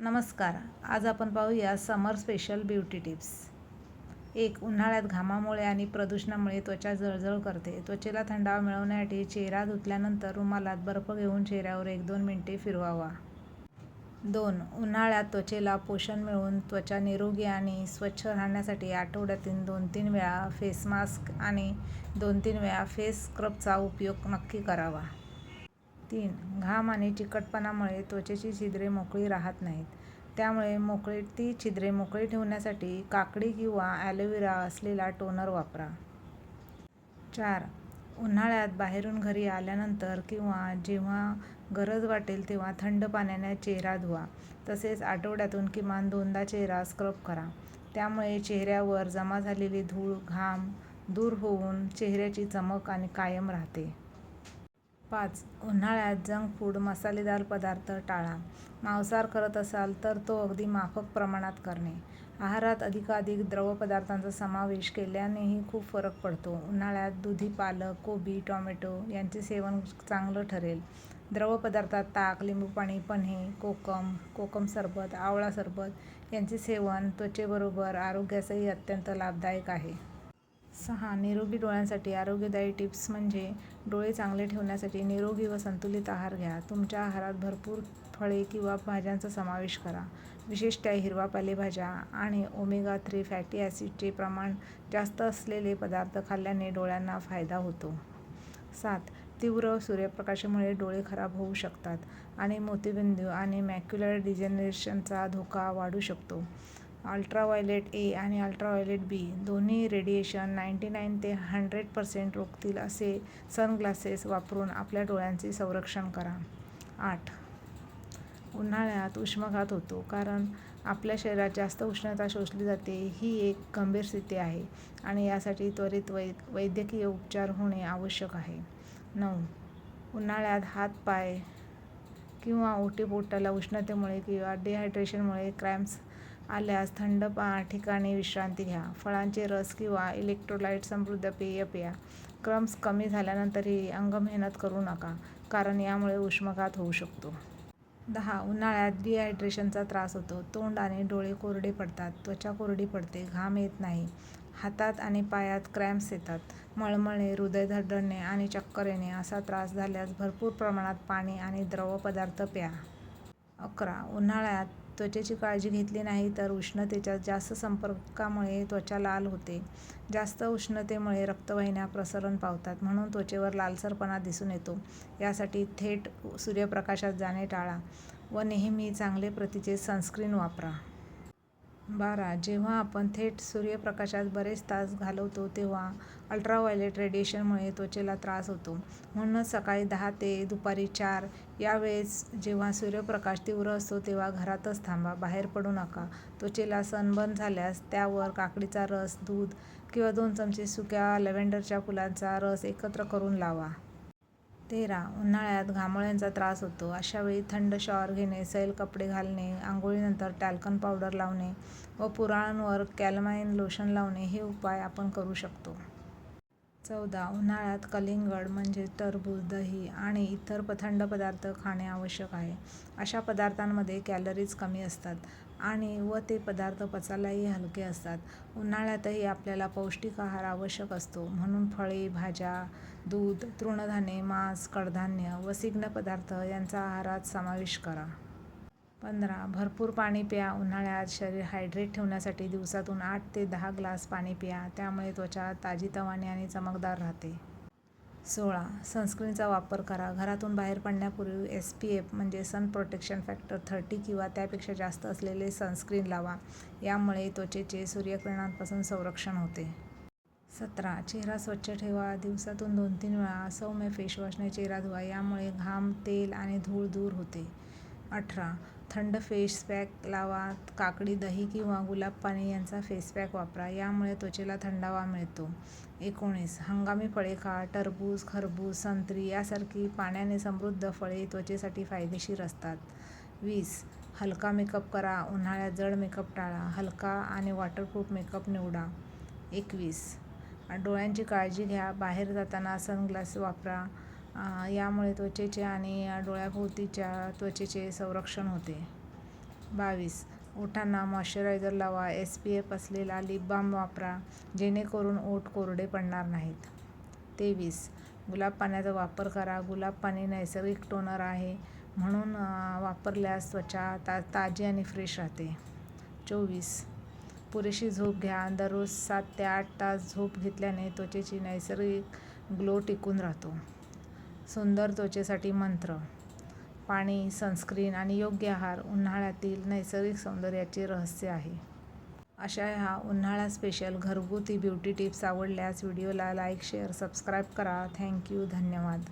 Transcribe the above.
नमस्कार. आज आपण पाहूया समर स्पेशल ब्युटी टिप्स. 1. उन्हाळ्यात घामामुळे आणि प्रदूषणामुळे त्वचा जळजळ करते. त्वचेला थंडावा मिळवण्यासाठी चेहरा धुतल्यानंतर रुमालात बर्फ घेऊन चेहऱ्यावर 1-2 मिनिटे फिरवावा. 2. उन्हाळ्यात त्वचेला पोषण मिळवून त्वचा निरोगी आणि स्वच्छ राहण्यासाठी आठवड्यातून 2-3 वेळा फेस मास्क आणि 2-3 वेळा फेस स्क्रबचा उपयोग नक्की करावा. 3. घाम आणि चिकटपणामुळे त्वचेची छिद्रे मोकळी राहत नाहीत. त्यामुळे ती छिद्रे मोकळी ठेवण्यासाठी काकडी किंवा ॲलोव्हेरा असलेला टोनर वापरा. 4. उन्हाळ्यात बाहेरून घरी आल्यानंतर किंवा जेव्हा गरज वाटेल तेव्हा थंड पाण्याने चेहरा धुवा. तसेच आठवड्यातून किमान 2दा चेहरा स्क्रब करा. त्यामुळे चेहऱ्यावर जमा झालेली धूळ, घाम दूर होऊन चेहऱ्याची चमक आणि कायम राहते. 5. उन्हाळ्यात जंक फूड, मसालेदार पदार्थ टाळा. मांसाहार करत असाल तर तो अगदी माफक प्रमाणात करणे. आहारात अधिकाधिक द्रवपदार्थांचा समावेश केल्यानेही खूप फरक पडतो. उन्हाळ्यात दुधी पालक, कोबी, टोमॅटो यांचे सेवन चांगलं ठरेल. द्रवपदार्थात ताक, लिंबूपाणी, पन्हे, कोकम सरबत, आवळा सरबत यांचे सेवन त्वचेबरोबर आरोग्यासही अत्यंत लाभदायक आहे. 6. निरोगी डोळ्यांसाठी आरोग्यदायी टिप्स म्हणजे डोळे चांगले ठेवण्यासाठी निरोगी व संतुलित आहार घ्या. तुमच्या आहारात भरपूर फळे किंवा भाज्यांचा समावेश करा. विशेषतः हिरवा पालेभाज्या आणि ओमेगा-3 फॅटी ॲसिडचे प्रमाण जास्त असलेले पदार्थ खाल्ल्याने डोळ्यांना फायदा होतो. 7. तीव्र सूर्यप्रकाशामुळे डोळे खराब होऊ शकतात आणि मोतीबिंदू आणि मॅक्युलर डिजेनरेशनचा धोका वाढू शकतो. अल्ट्राव्हायोलेट ए आणि अल्ट्राव्हायोलेट बी दोन्ही रेडिएशन 99 ते 100% रोखतील असे सनग्लासेस वापरून आपल्या डोळ्यांचे संरक्षण करा. 8. उन्हाळ्यात उष्माघात होतो कारण आपल्या शरीरात जास्त उष्णता शोषली जाते. ही एक गंभीर स्थिती आहे आणि यासाठी त्वरित वैद्यकीय उपचार होणे आवश्यक आहे. 9. उन्हाळ्यात हात-पाय किंवा ओटीपोटाला उष्णतेमुळे किंवा डिहायड्रेशनमुळे क्रॅम्प्स आल्यास थंड ठिकाणी विश्रांती घ्या. फळांचे रस किंवा इलेक्ट्रोलाइट समृद्ध पेय प्या. क्रॅम्प्स कमी झाल्यानंतरही अंगमेहनत करू नका कारण यामुळे उष्माघात होऊ शकतो. 10. उन्हाळ्यात डिहायड्रेशनचा त्रास होतो. तोंड आणि डोळे कोरडे पडतात, त्वचा कोरडी पडते, घाम येत नाही, हातात आणि पायात क्रॅम्प्स येतात, मळमळणे, हृदय धडधडणे आणि चक्कर येणे असा त्रास झाल्यास भरपूर प्रमाणात पाणी आणि द्रव पदार्थ प्या. 11. उन्हाळ्यात त्वचेची काळजी घेतली नाही तर उष्णतेच्या जास्त संपर्कामुळे त्वचा लाल होते. जास्त उष्णतेमुळे रक्तवाहिन्या प्रसरण पावतात म्हणून त्वचेवर लालसरपणा दिसून येतो. यासाठी थेट सूर्यप्रकाशात जाणे टाळा व नेहमी चांगले प्रतीचे सनस्क्रीन वापरा. 12. जेव्हा आपण थेट सूर्यप्रकाशात बरेच तास घालवतो तेव्हा अल्ट्राव्हायोलेट रेडिएशनमुळे त्वचेला त्रास होतो. म्हणूनच सकाळी 10 ते दुपारी 4 या वेळेस जेव्हा सूर्यप्रकाश तीव्र असतो तेव्हा घरातच थांबा, बाहेर पडू नका. त्वचेला सनबर्न झाल्यास त्यावर काकडीचा रस, दूध किंवा 2 चमचे सुक्या लॅव्हेंडरच्या फुलांचा रस एकत्र करून लावा. 13. उन्हाळ्यात घामोळ्यांचा त्रास होतो. अशावेळी थंड शॉवर घेणे, सैल कपडे घालणे, आंघोळीनंतर टॅल्कम पावडर लावणे व पुरळांवर कॅलमाइन लोशन लावणे हे उपाय आपण करू शकतो. 14. उन्हाळ्यात कलिंगड म्हणजे टरबूज, दही आणि इतर थंड पदार्थ खाणे आवश्यक आहे. अशा पदार्थांमध्ये कॅलरीज कमी असतात व ते पदार्थ पचायलाही हलके असतात. उन्हाळ्यातही आपल्याला पौष्टिक आहार आवश्यक असतो म्हणून फळे, भाज्या, दूध, तृणधान्ये, मांस, कडधान्य व स्निग्ध पदार्थ यांचा आहारात समावेश करा. 15. भरपूर पाणी प्या. उन्हाळ्यात शरीर हायड्रेट ठेवण्यासाठी दिवसातून 8 ते 10 ग्लास पाणी प्या. त्यामुळे त्वचा ताजीतवानी आणि चमकदार राहते. 16. सनस्क्रीनचा वापर करा. घरातून बाहेर पडण्यापूर्वी SPF म्हणजे सन प्रोटेक्शन फॅक्टर 30 किंवा त्यापेक्षा जास्त असलेले सनस्क्रीन लावा. यामुळे त्वचेचे सूर्यकिरणांपासून संरक्षण होते. 17. चेहरा स्वच्छ ठेवा. दिवसातून 2-3 वेळा सौम्य फेसवॉशने चेहरा धुवा. यामुळे घाम, तेल आणि धूळ दूर होते. 18. थंड फेस पॅक लावा. काकडी, दही किंवा गुलाब पाणी यांचा फेस पॅक वापरा. यामुळे त्वचेला थंडावा मिळतो. 19. हंगामी फळे खा. टरबूज, खरबूज, संत्री यासारखी पाण्याने समृद्ध फळे त्वचेसाठी फायदेशीर असतात. 20. हलका मेकअप करा. उन्हाळ्यात जड मेकअप टाळा. हलका आणि वॉटरप्रूफ मेकअप निवडा. 21. डोळ्यांची काळजी घ्या. बाहेर जाताना सनग्लासेस वापरा. यामुळे त्वचेचे आणि डोळ्याभोवतीच्या त्वचेचे संरक्षण होते. 22. ओठांना मॉइश्चरायझर लावा. SPF असलेला लिप बाम वापरा जेणेकरून ओठ कोरडे पडणार नाहीत. 23. गुलाब पाण्याचा वापर करा. गुलाब पाणी नैसर्गिक टोनर आहे म्हणून वापरल्यास त्वचा ताजी आणि फ्रेश राहते. 24. पुरेशी झोप घ्या. दररोज 7 ते 8 तास झोप घेतल्याने त्वचेची नैसर्गिक ग्लो टिकून राहतो. सुंदर त्वचेसाठी मंत्र: पाणी, सनस्क्रीन आणि योग्य आहार उन्हाळ्यातील नैसर्गिक सौंदर्याचे रहस्य आहे. अशा ह्या उन्हाळा स्पेशल घरगुती ब्युटी टिप्स आवडल्यास व्हिडिओला लाईक, शेअर, सबस्क्राईब करा. थँक्यू. धन्यवाद.